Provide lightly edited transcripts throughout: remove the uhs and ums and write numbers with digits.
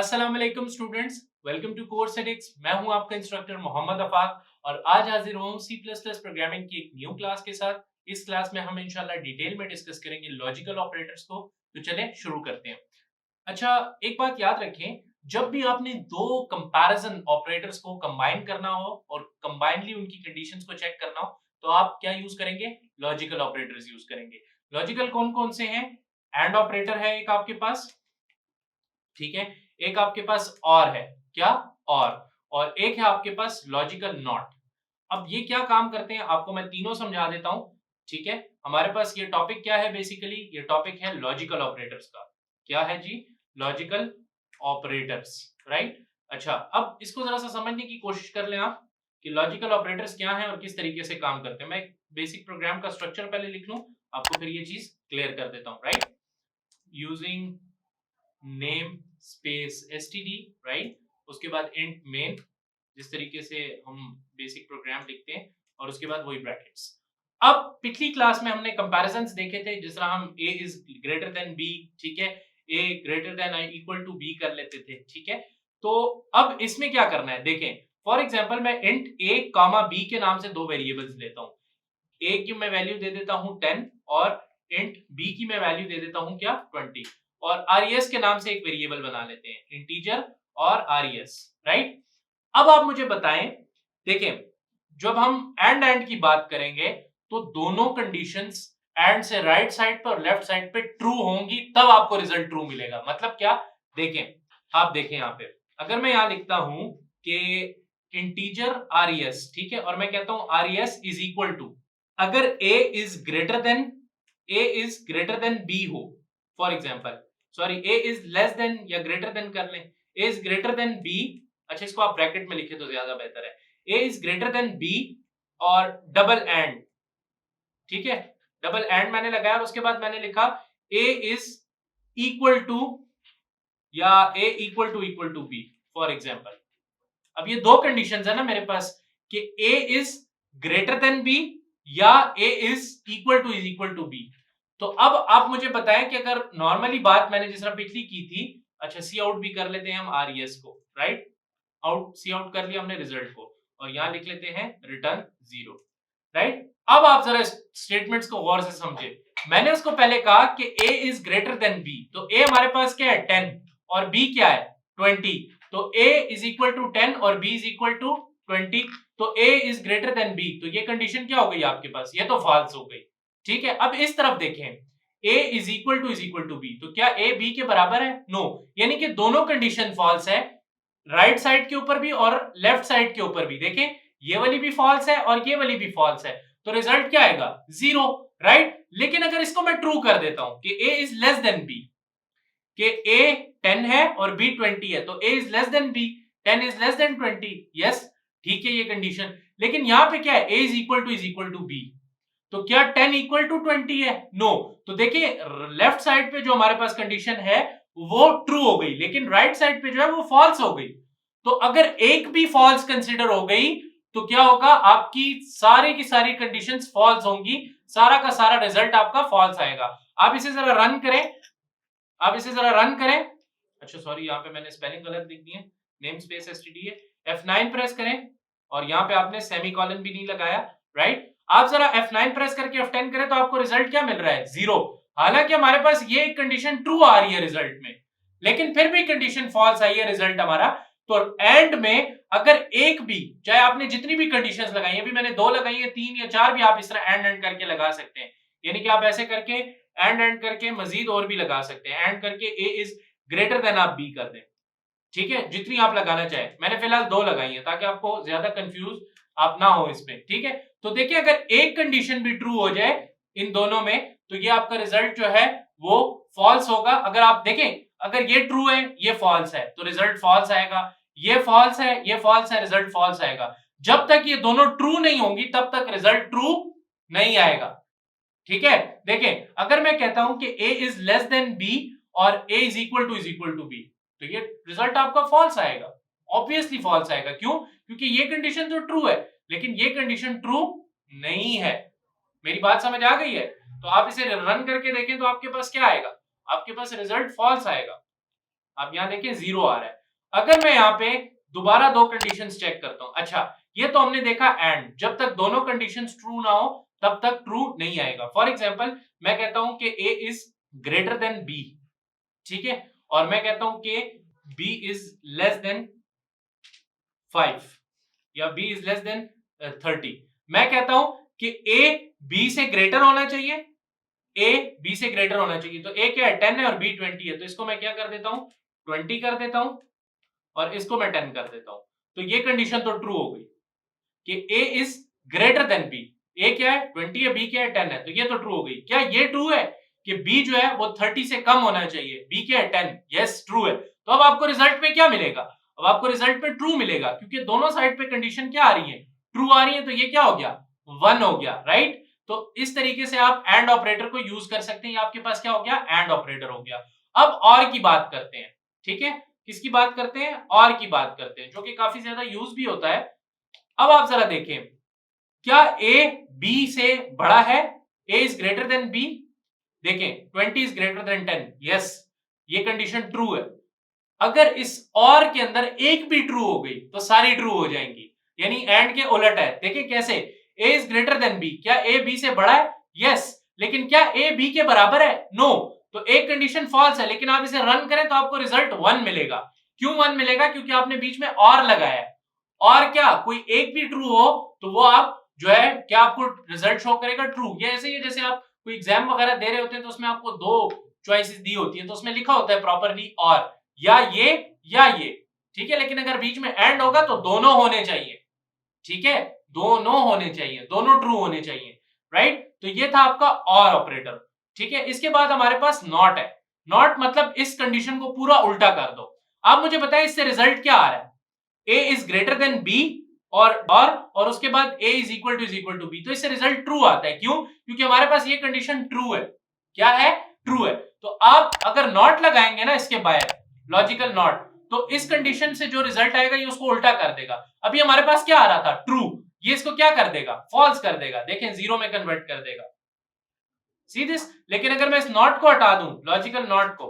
अस्सलाम वालेकुम students, welcome to course एडिक्स। मैं हूं आपका इंस्ट्रक्टर मोहम्मद अफाक और आज हाजिर हूं C++ प्रोग्रामिंग की एक न्यू क्लास के साथ। इस क्लास में हम इंशाल्लाह डिटेल में डिस्कस करेंगे लॉजिकल ऑपरेटर्स को। तो चलें शुरू करते हैं। अच्छा, एक बात याद रखें, जब भी आपने दो कंपैरिजन ऑपरेटर्स को कंबाइन करना हो और कंबाइनली उनकी कंडीशंस को चेक करना हो तो आप क्या यूज करेंगे? लॉजिकल ऑपरेटर्स यूज करेंगे। लॉजिकल कौन कौन से हैं? एंड ऑपरेटर है एक आपके पास, ठीक है। एक आपके पास और है, क्या? और एक है आपके पास लॉजिकल नॉट। अब ये क्या काम करते हैं आपको मैं तीनों समझा देता हूं, ठीक है। हमारे पास ये टॉपिक क्या है? बेसिकली ये टॉपिक है लॉजिकल ऑपरेटर्स का। क्या है जी? Logical operators, right. अच्छा, अब इसको जरा सा समझने की कोशिश कर लें आप कि लॉजिकल ऑपरेटर्स क्या हैं और किस तरीके से काम करते हैं। मैं बेसिक प्रोग्राम का स्ट्रक्चर पहले लिख लूं, आपको फिर ये चीज क्लियर कर देता हूं, right. Using name space STD, right. उसके बाद इंट मेन, जिस तरीके से हम बेसिक प्रोग्राम लिखते हैं, और उसके बाद वही ब्रैकेट्स। अब पिछली क्लास में हमने कंपैरिजंस देखे थे, जिस तरह हम a is greater than b, ठीक है, a greater than equal to b कर लेते थे, ठीक है। तो अब इसमें क्या करना है देखें। फॉर एग्जांपल मैं इंट a कॉमा b के नाम से दो वेरिएबल्स लेता हूं। a की मैं वैल्यू दे देता हूं 10 और इंट b की मैं वैल्यू दे देता हूं क्या? 20। और res के नाम से एक वेरिएबल बना लेते हैं, इंटीजर और res, राइट। अब आप मुझे बताएं, देखें, जब हम एंड की बात करेंगे तो दोनों कंडीशंस एंड से राइट साइड पर और लेफ्ट साइड पे ट्रू होंगी, तब आपको रिजल्ट ट्रू मिलेगा। मतलब क्या? देखें, आप देखें यहां पे, अगर मैं यहां लिखता हूं कि इंटीजर res, ठीक है, और मैं कहता हूं res इज इक्वल टू, अगर a is greater than b हो, for example, sorry, a is less then या ग्रेटर देन कर लें, a is greater than b। अच्छा, इसको आप ब्रैकेट में लिखे तो ज्यादा बेहतर है। a is greater than b और डबल एंड, ठीक है, डबल एंड मैंने लगाया और उसके बाद मैंने लिखा a इज इक्वल टू या a equal to b, for example. अब ये दो कंडीशंस है ना मेरे पास कि a is greater than b या a is equal to b। तो अब आप मुझे बताएं कि अगर नॉर्मली बात मैंने जिस तरह पिछली की थी, अच्छा, सी आउट भी कर लेते हैं हम res को, राइट। आउट, सी आउट कर लिया हमने रिजल्ट को, और यहां लिख लेते हैं रिटर्न 0, राइट। अब आप जरा स्टेटमेंट्स को गौर से समझे। मैंने उसको पहले कहा कि a is greater than b, तो a हमारे पास क्या है? 10 और b क्या है? 20। तो a इज इक्वल टू 10 और b इज इक्वल टू 20। तो a is greater than b, तो ये कंडीशन क्या हो गई आपके पास? ये तो फॉल्स हो गई, ठीक है। अब इस तरफ देखें, a is equal to b, तो क्या a b के बराबर है? नो, यानी कि दोनों कंडीशन फॉल्स है, राइट साइड के ऊपर भी और लेफ्ट साइड के ऊपर भी। देखें, ये वाली भी फॉल्स है और ये वाली भी फॉल्स है, तो रिजल्ट क्या आएगा? 0, राइट। लेकिन अगर इसको मैं ट्रू कर देता हूं कि a is less than b, कि a 10 है और b 20 है, तो a is less than b, 10 is less then 20, yes, ठीक है ये कंडीशन। लेकिन यहां पे क्या है? a is equal to b, तो क्या 10 इक्वल टू 20 है? नो। तो देखिए, लेफ्ट साइड पे जो हमारे पास कंडीशन है वो ट्रू हो गई, लेकिन राइट साइड पे जो है वो फॉल्स हो गई। तो अगर एक भी फॉल्स कंसीडर हो गई तो क्या होगा? आपकी सारी की सारी कंडीशंस फॉल्स होंगी, सारा का सारा रिजल्ट आपका फॉल्स आएगा। आप इसे जरा रन करें, आप इसे जरा रन करें। अच्छा, सॉरी, यहाँ पे मैंने स्पेलिंग गलत लिख दी है, नेम स्पेस एसटीडी है। F9 प्रेस करें और यहाँ पे आपने सेमीकोलन भी नहीं लगाया, राइट। आप जरा F9 प्रेस करके F10 करें तो आपको रिजल्ट क्या मिल रहा है? 0। हालांकि हमारे पास ये कंडीशन ट्रू आ रही है रिजल्ट में, लेकिन फिर भी कंडीशन फॉल्स आई है रिजल्ट हमारा। तो एंड में अगर एक भी, चाहे आपने जितनी भी कंडीशंस लगाई है, अभी मैंने 2 लगाई है, 3 या 4 भी आप इस तरह एंड करके लगा सकते हैं, यानी कि आप ऐसे करके एंड करके मजीद और भी लगा सकते हैं, एंड करके a इज ग्रेटर देन आप b कर दें, ठीक है, जितनी आप लगाना चाहे। मैंने फिलहाल 2 लगाई है ताकि आपको ज्यादा कंफ्यूज आप ना हो इसमें, ठीक है। तो देखिए, अगर एक कंडीशन भी ट्रू हो जाए इन दोनों में तो ये आपका रिजल्ट जो है वो फॉल्स होगा। अगर आप देखें, अगर ये ट्रू है, ये फॉल्स है, तो रिजल्ट फॉल्स आएगा, ये फॉल्स है, ये फॉल्स है, रिजल्ट फॉल्स आएगा। जब तक ये दोनों ट्रू नहीं होंगी तब तक रिजल्ट ट्रू नहीं आएगा, ठीक है। देखें, अगर मैं कहता हूं कि a is less than b और a is equal to b, तो ये रिजल्ट आपका फॉल्स आएगा, ऑब्वियसली फॉल्स आएगा। क्यों? क्योंकि ये कंडीशन तो ट्रू है, लेकिन ये कंडीशन ट्रू नहीं है। मेरी बात समझ आ गई है? तो आप इसे रन करके देखें तो आपके पास क्या आएगा? आपके पास रिजल्ट फॉल्स आएगा। आप यहां देखिए 0 आ रहा है। अगर मैं यहाँ पे दोबारा दो कंडीशंस चेक करता हूं, अच्छा ये तो हमने देखा एंड, जब तक दोनों कंडीशंस ट्रू ना हो तब तक ट्रू नहीं आएगा। फॉर एग्जांपल मैं कहता हूं कि a is greater than b, ठीक है, और मैं कहता हूं कि b इज लेस देन 5 या b इज लेस देन 30। मैं कहता हूं कि a b से ग्रेटर होना चाहिए, a b से ग्रेटर होना चाहिए। तो a क्या है 10 है और b 20 है, तो इसको मैं क्या कर देता हूं 20 कर देता हूं और इसको मैं 10 कर देता हूं। तो ये कंडीशन तो ट्रू हो गई कि a is greater than b। a क्या है 20 है, b क्या है 10 है, तो ये तो ट्रू हो गई। क्या ये ट्रू है कि b जो है वो 30 से कम होना चाहिए, b क्या है 10? यस ट्रू है। तो अब आपको रिजल्ट में क्या मिलेगा? अब आपको रिजल्ट में ट्रू मिलेगा क्योंकि दोनों साइड पे कंडीशन क्या आ रही है, ट्रू आ रही है। तो ये क्या हो गया 1 हो गया, राइट। तो इस तरीके से आप एंड ऑपरेटर को यूज कर सकते हैं। आपके पास क्या हो गया एंड ऑपरेटर हो गया। अब और की बात करते हैं, ठीक है, किसकी बात करते हैं, और की बात करते हैं, जो कि काफी ज्यादा यूज भी होता है। अब आप जरा देखें, क्या a b से बड़ा है, a is greater than b? देखें 20 इज ग्रेटर देन 10, यस ये कंडीशन ट्रू है। अगर इस और के अंदर एक भी ट्रू हो गई तो सारी ट्रू हो जाएंगी, यानी एंड के उलट है। देखिए कैसे, a is greater than b, क्या a b से बड़ा है? यस, लेकिन क्या a b के बराबर है? नो। तो एक कंडीशन फॉल्स है, लेकिन आप इसे रन करें तो आपको रिजल्ट 1 मिलेगा। क्यों 1 मिलेगा? क्योंकि आपने बीच में और लगाया है। और क्या कोई एक भी ट्रू हो तो वो आप जो है क्या आपको रिजल्ट शो करेगा ट्रू। ये ऐसे ही है जैसे आप कोई एग्जाम वगैरह दे रहे होते हैं तो उसमें आपको दो चॉइसेस दी होती है, तो उसमें लिखा होता है प्रॉपरली और या ये, ठीक है। लेकिन अगर बीच में एंड होगा तो दोनों होने चाहिए, ठीक है, दोनों होने चाहिए, दोनों ट्रू होने चाहिए, राइट। तो ये था आपका और ऑपरेटर, ठीक है। इसके बाद हमारे पास नॉट है। नॉट मतलब इस कंडीशन को पूरा उल्टा कर दो। आप मुझे बताएं इससे रिजल्ट क्या आ रहा है, a is greater than b और उसके बाद a is equal to b, तो इससे रिजल्ट ट्रू आता है। क्यों? क्योंकि हमारे पास ये कंडीशन ट्रू है। क्या है? ट्रू है। तो आप अगर नॉट लगाएंगे ना इसके बाहर, लॉजिकल नॉट, तो इस कंडीशन से जो रिजल्ट आएगा ये उसको उल्टा कर देगा। अभी हमारे पास क्या आ रहा था ट्रू, ये इसको क्या कर देगा फॉल्स कर देगा। देखें जीरो में कन्वर्ट कर देगा, सी दिस। लेकिन अगर मैं इस नॉट को हटा दूं, लॉजिकल नॉट को,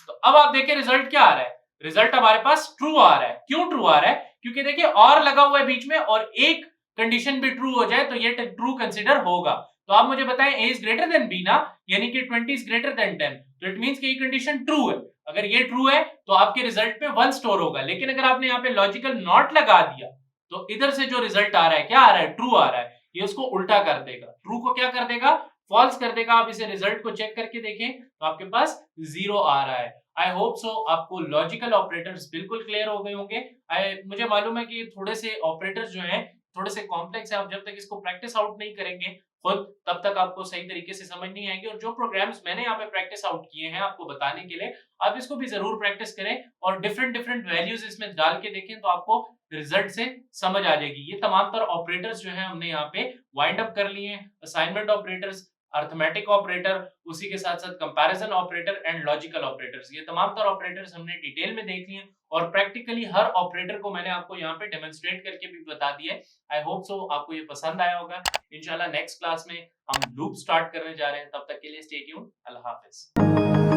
तो अब आप देखिए रिजल्ट क्या आ रहा है, रिजल्ट हमारे पास ट्रू आ रहा है। क्यों ट्रू आ रहा है? क्योंकि देखिए और लगा हुआ है बीच में और एक कंडीशन भी ट्रू हो जाए तो ये ट्रू कंसीडर होगा। तो आप मुझे बताएं a is greater than b ना, यानी कि 20 इज ग्रेटर देन 10, तो इट मींस कि ये कंडीशन ट्रू है। अगर ये ट्रू है तो आपके रिजल्ट में 1 स्टोर होगा। लेकिन अगर आपने यहाँ पे लॉजिकल नॉट लगा दिया तो इधर से जो रिजल्ट आ रहा है क्या आ रहा है, ट्रू आ रहा है। ये उसको उल्टा कर देगा, ट्रू को क्या कर देगा फॉल्स कर देगा। आप इसे रिजल्ट को चेक करके देखें तो आपके पास 0 आ रहा है। आई होप सो आपको लॉजिकल ऑपरेटर्स बिल्कुल क्लियर हो गए होंगे। मुझे मालूम है कि थोड़े से ऑपरेटर्स जो हैं थोड़े से कॉम्प्लेक्स है। आप जब तक इसको प्रैक्टिस आउट नहीं करेंगे खुद, तब तक आपको सही तरीके से समझ नहीं आएगी। और जो प्रोग्राम्स मैंने यहाँ पे प्रैक्टिस आउट किए हैं आपको बताने के लिए, आप इसको भी जरूर प्रैक्टिस करें और डिफरेंट डिफरेंट वैल्यूज इसमें डाल के देखें तो आपको रिजल्ट से समझ आ जाएगी। ये तमाम तर ऑपरेटर्स जो है हमने यहाँ पे वाइंड अप कर लिए हैं। असाइनमेंट ऑपरेटर्स, अर्थमेटिक ऑपरेटर, उसी के साथ साथ comparison operator and logical operators, ये तमाम तर ऑपरेटर्स हमने डिटेल में देख लिए और प्रैक्टिकली हर ऑपरेटर को मैंने आपको यहाँ पे डेमोन्स्ट्रेट करके भी बता दिया है। आई होप सो आपको ये पसंद आया होगा। इंशाल्लाह नेक्स्ट क्लास में हम लूप स्टार्ट करने जा रहे हैं। तब तक के लिए स्टे ट्यून्ड। अल्लाह हाफिज।